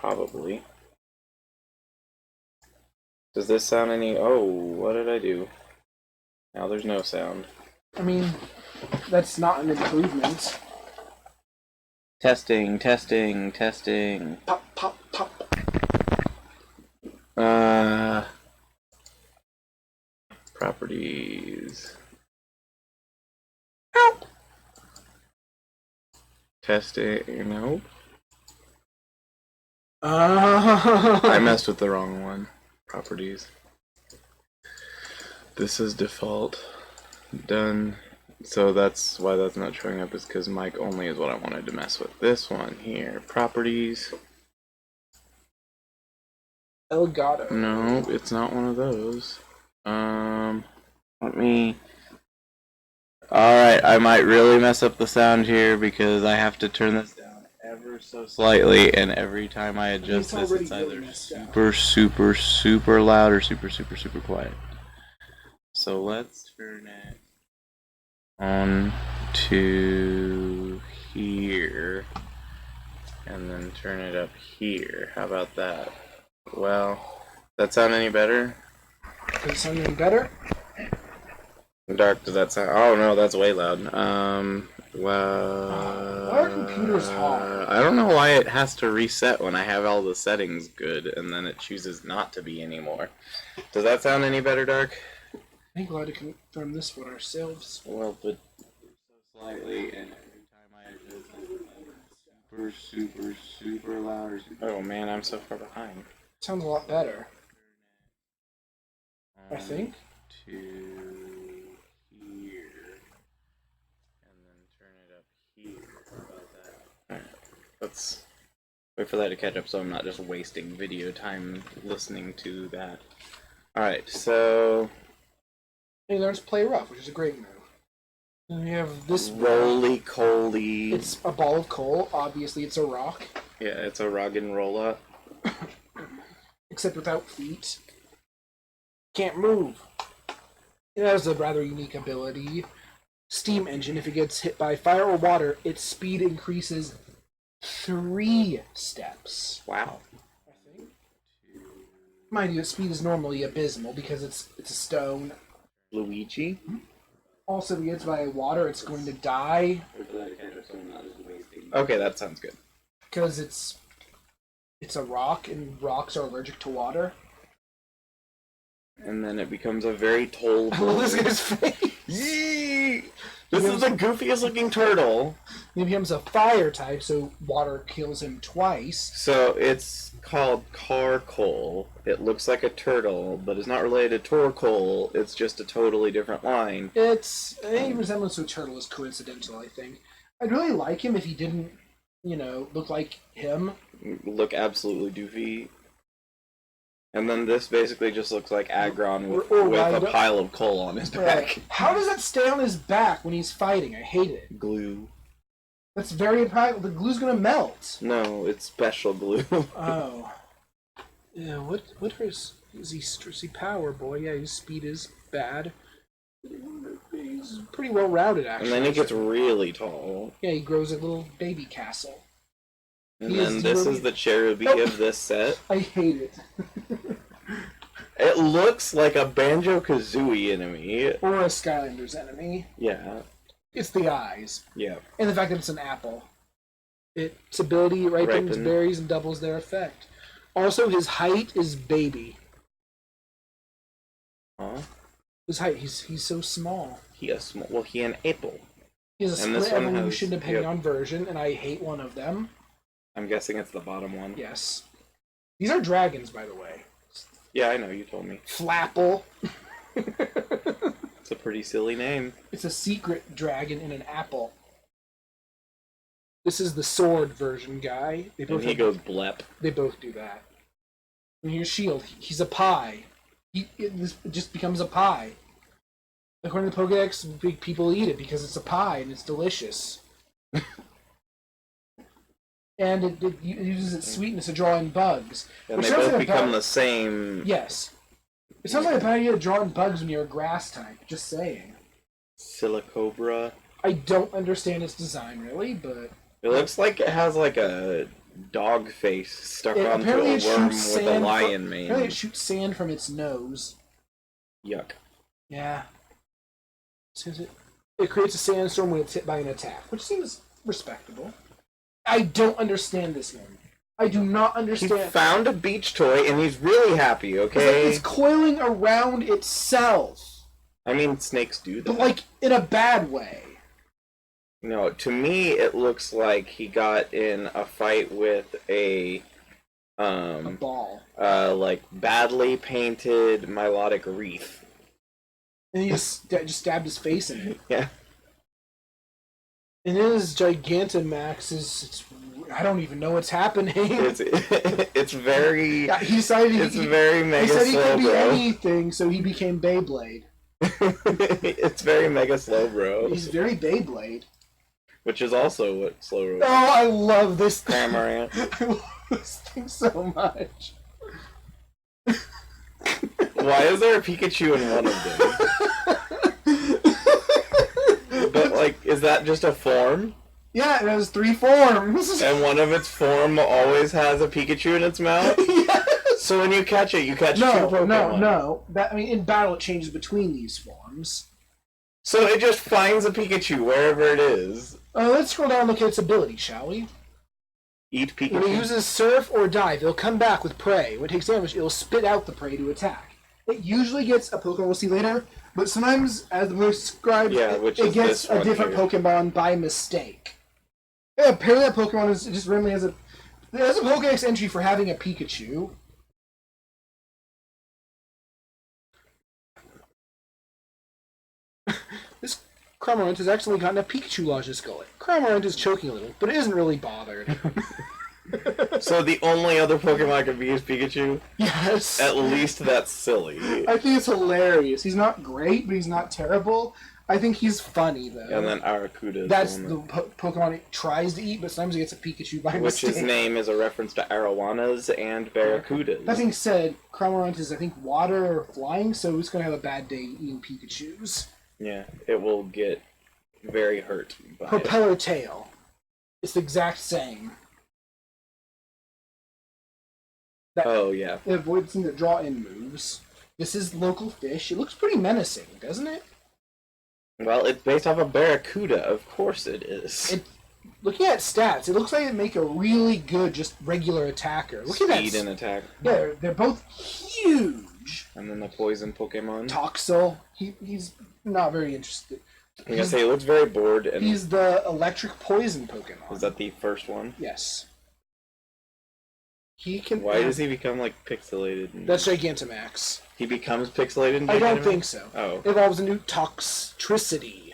Probably. Does this sound any... Oh, what did I do? Now there's no sound. I mean, that's not an improvement. Testing, testing, testing. Pop, pop, pop. Properties. Ow! Testing, nope. I messed with the wrong one. Properties. This is default. Done. So that's why that's not showing up, is because mic only is what I wanted to mess with. This one here. Properties. Elgato. No, it's not one of those. Let me... Alright, I might really mess up the sound here because I have to turn this down ever so slightly, and every time I adjust this, it's either super loud or super quiet. So let's turn it on to here, and then turn it up here. How about that? Well, that sound any better? Does it sound any better? Dark, does that sound... Oh no, that's way loud. Well... Why are computers hard? I don't know why it has to reset when I have all the settings good, and then it chooses not to be anymore. Does that sound any better, Dark? I think we'll have to confirm this one ourselves. Well, but so slightly, and every time I adjust it, super loud. Oh man, I'm so far behind. Sounds a lot better. I think. To here, and then turn it up here. How about that? Alright, let's wait for that to catch up so I'm not just wasting video time listening to that. Alright, so... He learns to play rough, which is a great move. And we have this... Roly-coly... It's a ball of coal. Obviously, it's a rock. Yeah, it's a rock and rolla. Except without feet. Can't move. It has a rather unique ability. Steam engine, if it gets hit by fire or water, its speed increases 3 steps. Wow. I think. Mind you, its speed is normally abysmal because it's a stone. Luigi? Also, if it gets by water, it's going to die. Okay, that sounds good. Because it's a rock, and rocks are allergic to water. And then it becomes a very tall... Look at his face! Yee! This is the goofiest looking turtle. He becomes a fire type, so water kills him twice. So it's called Carcoal. It looks like a turtle, but it's not related to Torkoal. It's just a totally different line. It's... Any resemblance to a turtle is coincidental, I think. I'd really like him if he didn't, look like him. Look absolutely doofy. And then this basically just looks like Aggron with a pile of coal on his back. How does that stay on his back when he's fighting? I hate it. Glue. That's very impractical. The glue's gonna melt. No, it's special glue. Oh. Yeah, what is he power boy? Yeah, his speed is bad. He's pretty well rounded, actually. And then he gets really tall. Yeah, he grows a little baby castle. And then this is the Cherubi of this set. I hate it. It looks like a Banjo-Kazooie enemy. Or a Skylanders enemy. Yeah. It's the eyes. Yeah. And the fact that it's an apple. Its ability ripens berries and doubles their effect. Also, his height is baby. Huh? His height, he's so small. He an apple. He has a split evolution depending on version, and I hate one of them. I'm guessing it's the bottom one. Yes. These are dragons, by the way. Yeah, I know, you told me. Flapple. It's a pretty silly name. It's a secret dragon in an apple. This is the sword version guy. And he goes blep. They both do that. And here's Shield. He's a pie. It just becomes a pie. According to Pokédex, people eat it because it's a pie and it's delicious. And it uses its sweetness to draw in bugs. And they both become the same... Yes. It sounds like a bad idea to draw in bugs when you're a grass type. Just saying. Silicobra. I don't understand its design, really, but... It looks like it has like a dog face stuck onto apparently a it worm shoots with a sand lion mane. Apparently it shoots sand from its nose. Yuck. Yeah. It creates a sandstorm when it's hit by an attack, which seems respectable. I don't understand this one. I do not He understand. found a beach toy and he's really happy, okay? It's coiling around itself. I mean, snakes do that. But, like, in a bad way. No, to me, it looks like he got in a fight with a ball. like, badly painted melodic wreath. And he just stabbed his face in it. Yeah. And his Gigantamax is... I don't even know what's happening. It's very... Yeah, he decided very mega he said he slow, could be bro. anything, so he became Beyblade. It's very mega slow, bro. He's very Beyblade. Which is also what slow bro. Oh, I love this thing. Cramorant. I love this thing so much. Why is there a Pikachu in one of them? But, like, is that just a form? Yeah, it has 3 forms. And one of its form always has a Pikachu in its mouth? Yes. So when you catch it, you catch two Pokemon. No. In battle, it changes between these forms. So it just finds a Pikachu wherever it is. Let's scroll down and look at its ability, shall we? Eat Pikachu. When it uses Surf or Dive, it'll come back with prey. When it takes damage, it'll spit out the prey to attack. It usually gets a Pokemon we'll see later, but sometimes, as the movie describes, it gets a different Pokemon by mistake. Yeah, apparently that Pokemon is just randomly has a Pokedex entry for having a Pikachu. This Cramorant has actually gotten a Pikachu lodged in its gullet. Cramorant is choking a little, but it isn't really bothered. So the only other Pokemon could be is Pikachu? Yes. At least that's silly. I think it's hilarious. He's not great, but he's not terrible. I think he's funny, though. And then Arrokuda. That's the Pokemon it tries to eat, but sometimes it gets a Pikachu by mistake. Which his name is a reference to Arowanas and Barracudas. That being said, Cramorant is, I think, water or flying, so it's going to have a bad day eating Pikachus. Yeah, it will get very hurt by Propeller it. tail. It's the exact same. Oh, yeah. It avoids things that draw in moves. This is local fish. It looks pretty menacing, doesn't it? Well, it's based off of Barracuda. Of course it is. Looking at stats, it looks like it'd make a really good, just regular attacker. Look at that. Speed and attack. Yeah, they're both huge. And then the poison Pokemon. Toxel. He's not very interested. I'm gonna say, it looks very bored. And he's the electric poison Pokemon. is that the first one? Yes. He can. Why does he become, like, pixelated? That's Gigantamax. He becomes pixelated in I don't Gigantamax? think so. Oh. It evolves into Toxtricity.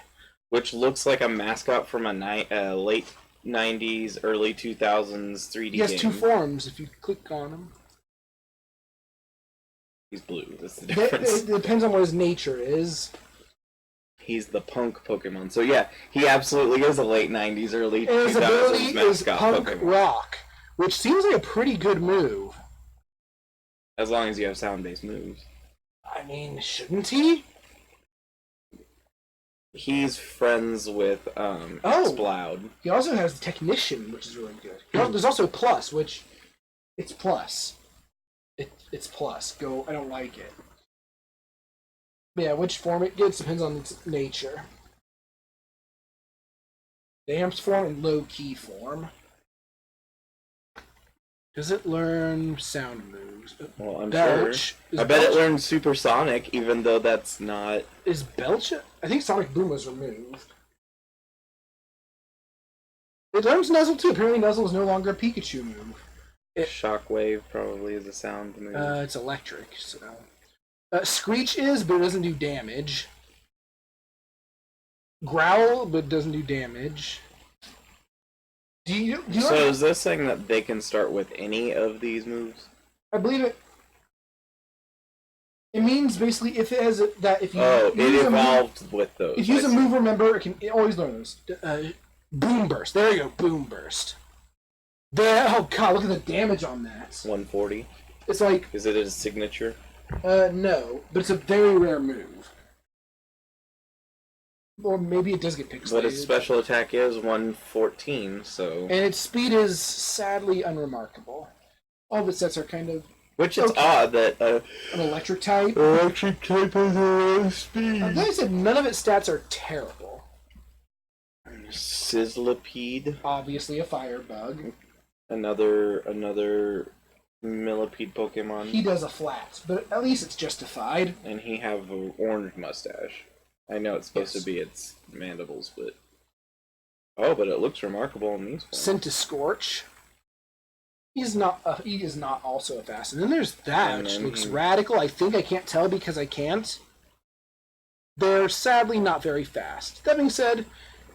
Which looks like a mascot from a late 90s, early 2000s 3D He has game. 2 forms if you click on him. He's blue. That's the difference. It depends on what his nature is. He's the punk Pokemon. So yeah, he absolutely is a late 90s, early And his 2000s ability is mascot Punk Pokemon. Rock, which seems like a pretty good move. As long as you have sound-based moves. I mean, shouldn't he? He's friends with Sploud. He also has Technician, which is really good. There's also Plus, which it's Plus. It's Plus. I don't like it. But yeah, which form it gets depends on its nature. Damps form and low key form. Does it learn sound moves? Well, I'm Belch. sure. Is I bet Belch- it learned Supersonic, even though that's not... Is Belch? I think Sonic Boom was removed. It learns Nuzzle too. Apparently Nuzzle is no longer a Pikachu move. Shockwave probably is a sound move. It's electric, so... Screech is, but it doesn't do damage. Growl, but doesn't do damage. Do you So is this saying that they can start with any of these moves? I believe it. It means basically if it has if you Oh, it use evolved with those. if you use I a see. move, remember it always learn those. Boom burst. There you go. Boom burst. There. Oh god, look at the damage on that. 140. It's like Is it his signature? no, but it's a very rare move. Or maybe it does get pixelated. But its special attack is 114, so... And its speed is sadly unremarkable. All the sets are kind of... Which is odd that... an electric type. Electric type has a low speed. Like I said, none of its stats are terrible. Sizzlipede. Obviously a firebug. Another millipede Pokemon. He does a flat, but at least it's justified. And he have an orange mustache. I know it's supposed to be its mandibles, but... Oh, but it looks remarkable in these forms. Scorch. He is not also a fast. And then there's that, which looks radical. I think I can't tell because I can't. They're sadly not very fast. That being said,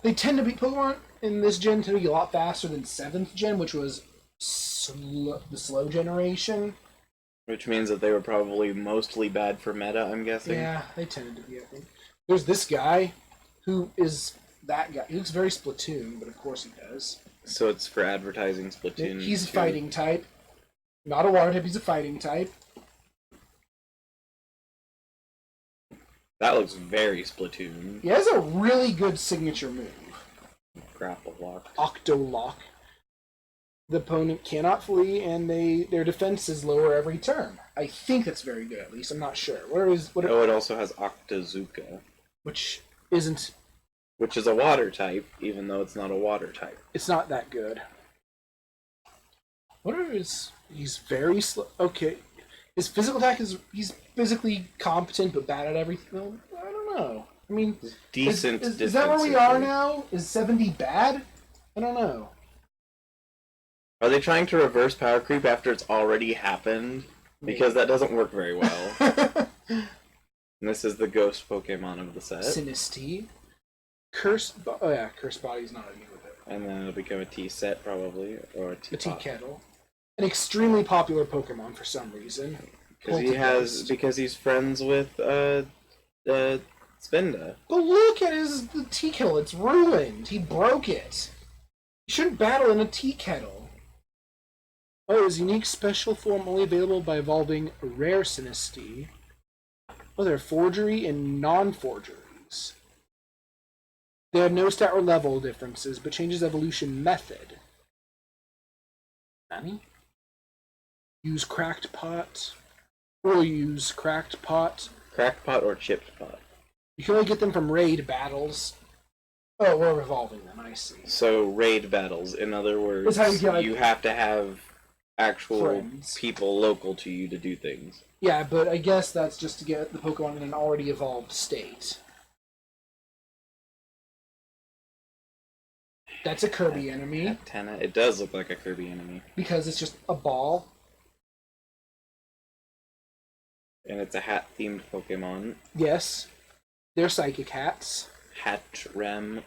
they tend to be... Pokemon in this gen tend to be a lot faster than 7th gen, which was the slow generation. Which means that they were probably mostly bad for meta, I'm guessing. Yeah, they tended to be, I think. There's this guy, who is that guy. He looks very Splatoon, but of course he does. So it's for advertising Splatoon. He's a fighting type. Not a water type, he's a fighting type. That looks very Splatoon. He has a really good signature move. Grapple Lock. Octolock. The opponent cannot flee, and their defense is lower every turn. I think that's very good, at least. I'm not sure. It also has Octazooka. Which isn't... Which is a water type, even though it's not a water type. It's not that good. He's very slow. Okay. His physical attack is... He's physically competent, but bad at everything. I don't know. I mean... Decent. Is that where we are now? Is 70 bad? I don't know. Are they trying to reverse power creep after it's already happened? Because that doesn't work very well. And this is the ghost Pokemon of the set. Sinistea. Cursed Body's not a new with it. And then it'll become a T set probably, or a T Kettle. An extremely popular Pokemon for some reason. Because he's friends with Spinda. But look at the Tea Kettle, it's ruined. He broke it. You shouldn't battle in a tea kettle. Oh, his unique special form only available by evolving a rare Sinistea. Oh, they're forgery and non-forgeries. They have no stat or level differences, but changes evolution method. Nani? Use Cracked Pot. Or use Cracked Pot. Cracked Pot or Chipped Pot. You can only get them from raid battles. Oh, we're evolving them, I see. So, raid battles, in other words, you have to have actual people local to you to do things. Yeah, but I guess that's just to get the Pokemon in an already evolved state. That's a Kirby enemy. Antenna. It does look like a Kirby enemy. Because it's just a ball. And it's a hat-themed Pokemon. Yes. They're psychic hats. Hatrem.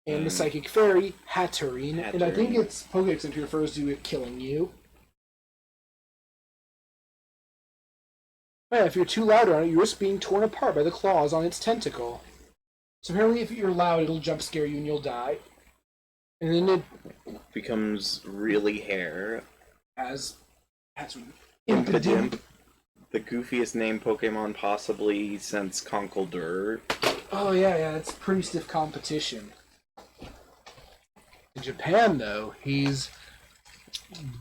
And the Psychic Fairy, Hatterene. And I think its Pokedex entry refers to it killing you. Yeah, if you're too loud on it, you risk being torn apart by the claws on its tentacle. So apparently if you're loud, it'll jump scare you and you'll die. And then it becomes really hair. As Impidimp. The goofiest named Pokemon possibly since Conkeldurr. Oh yeah, it's pretty stiff competition. In Japan, though, he's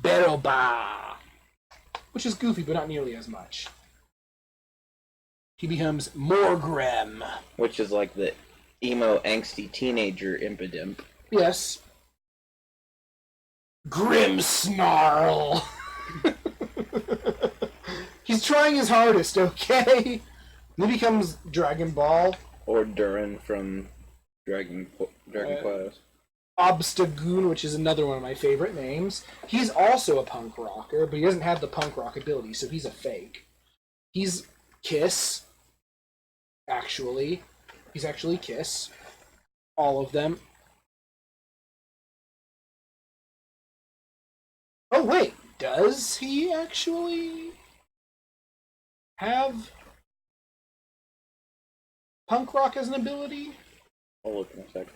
Beroba, which is goofy, but not nearly as much. He becomes Morgrem, which is like the emo, angsty teenager Impidimp. Yes. Grimmsnarl. He's trying his hardest, okay? And he becomes Dragon Ball. Or Durin from Dragon Quest. Obstagoon, which is another one of my favorite names. He's also a punk rocker, but he doesn't have the punk rock ability, so he's a fake. He's Kiss. Actually. He's actually Kiss. All of them. Oh, wait. Does he actually have punk rock as an ability? I'll look in a second.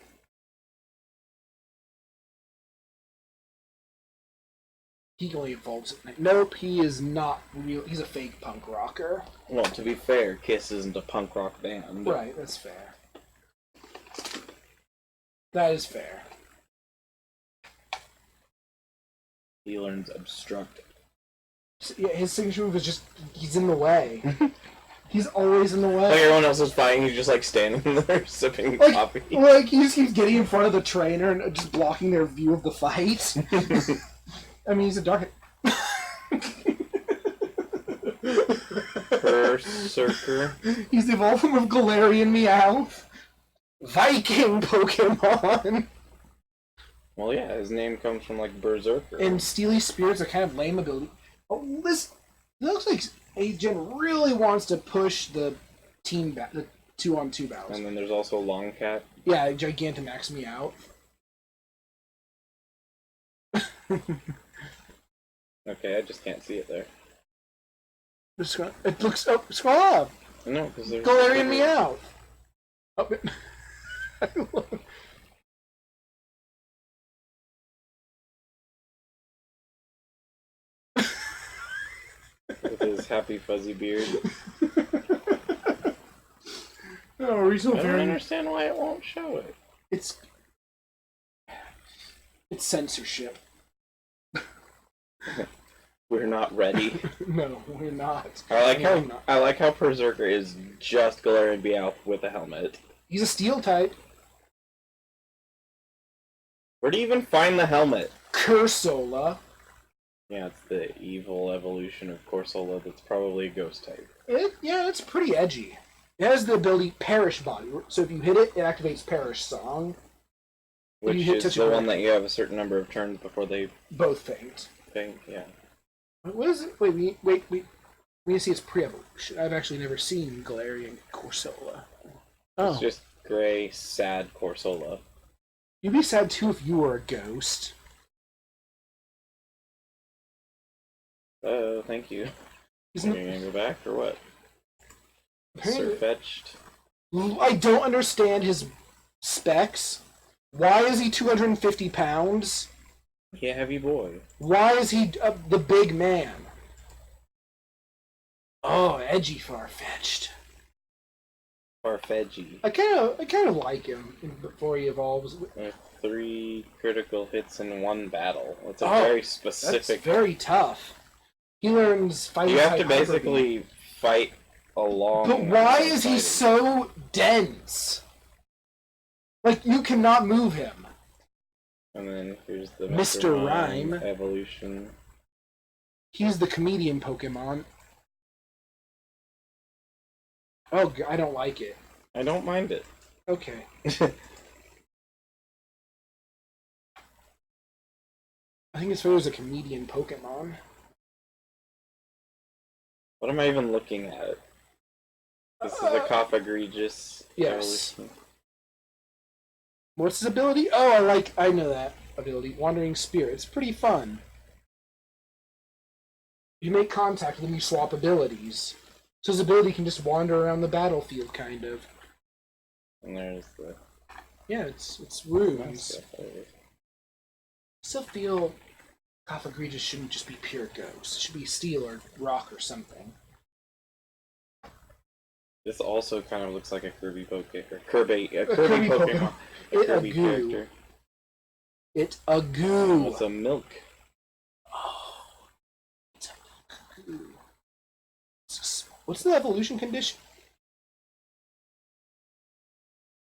He only evolves at night. Nope, he is not real. He's a fake punk rocker. Well, to be fair, Kiss isn't a punk rock band. Right, that's fair. That is fair. He learns obstruct. Yeah, his signature move is just, he's in the way. He's always in the way. Like everyone else is fighting, he's just like standing there sipping like, coffee. Like, he just keeps getting in front of the trainer and just blocking their view of the fight. I mean, he's a dark... Berserker. He's the evolving of Galarian Meowth. Viking Pokemon. Well, yeah, his name comes from like Berserker. And Steely Spirit's a kind of lame ability. Oh, this looks like Agen really wants to push the the 2-on-2 battles. And then there's also Longcat. Yeah, Gigantamax Meowth. Okay, I just can't see it there. It looks... Oh, scroll up! No, because there's... Galarian Meowth! Oh, with his happy fuzzy beard. Oh, he's so I very... don't understand why it won't show it. It's censorship. We're not ready. No, we're not. I like how Berserker is just Galarian Meowth with a helmet. He's a steel type. Where do you even find the helmet? Cursola. Yeah, it's the evil evolution of Corsola that's probably a ghost type. Yeah, it's pretty edgy. It has the ability Perish Body, so if you hit it, it activates Perish Song. Which is the one that you have a certain number of turns before they... Both faint. Faint, yeah. What is it? Wait. We need to see its pre-evolution. I've actually never seen Galarian Corsola. Oh. It's just gray, sad Corsola. You'd be sad too if you were a ghost. Oh, thank you. Are you gonna go back, or what? Surfetched. I don't understand his specs. Why is he 250 pounds? He a heavy boy. Why is he the big man? Oh, edgy Farfetch'd. Farfetch'd. I kind of like him before he evolves. 3 critical hits in one battle. It's a very specific. That's very tough. He learns fighting. You have to basically fight along. But why is he so dense? Like, you cannot move him. And then here's the Mr. Rhyme evolution. He's the comedian Pokemon. Oh, I don't like it. I don't mind it. Okay. I think his photo is a comedian Pokemon. What am I even looking at? This is a Cough Egregious Yes. evolution. What's his ability? Oh, I know that ability. Wandering Spirit. It's pretty fun. You make contact with him, you swap abilities. So his ability can just wander around the battlefield, kind of. And there's the... Yeah, it's runes. I still feel Cough Egregious shouldn't just be pure ghost. It should be steel or rock or something. This also kind of looks like a Kirby Kirby Pokemon. A Kirby character. It's a goo. It's a milk. Oh, it's a milk goo. What's the evolution condition?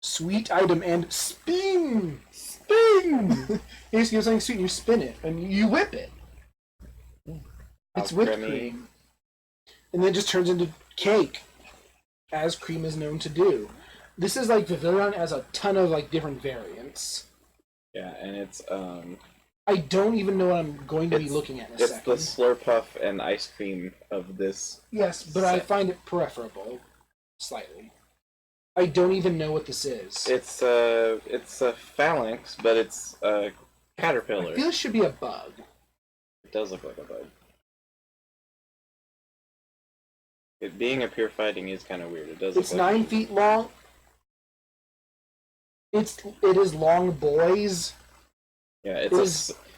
Sweet item and spin! Spin! You just give something sweet and you spin it, and you whip it. It's whipped cream. And then it just turns into cake, as cream is known to do. This is like Vivillon has a ton of different variants. Yeah, and it's I don't even know what I'm going to be looking at in a second. It's the Slurpuff and ice cream of this. Yes, but I find it preferable, slightly. I don't even know what this is. It's a phalanx, but it's a caterpillar. I feel it should be a bug. It does look like a bug. It being a pure fighting is kind of weird. It does. It's 9 feet long. It is long, boys. Yeah,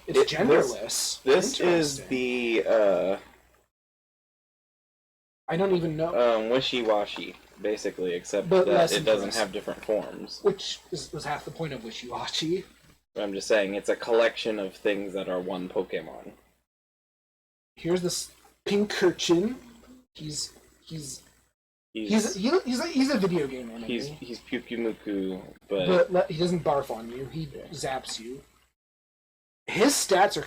It's genderless. This is the I don't even know. wishy-washy, basically, except But that it doesn't impressive. have different forms. Which was half the point of wishy-washy. I'm just saying it's a collection of things that are one Pokemon. Here's this Pinkerchin. He's a video game enemy. He's Pyukumuku, but he doesn't barf on you. He zaps you. His stats are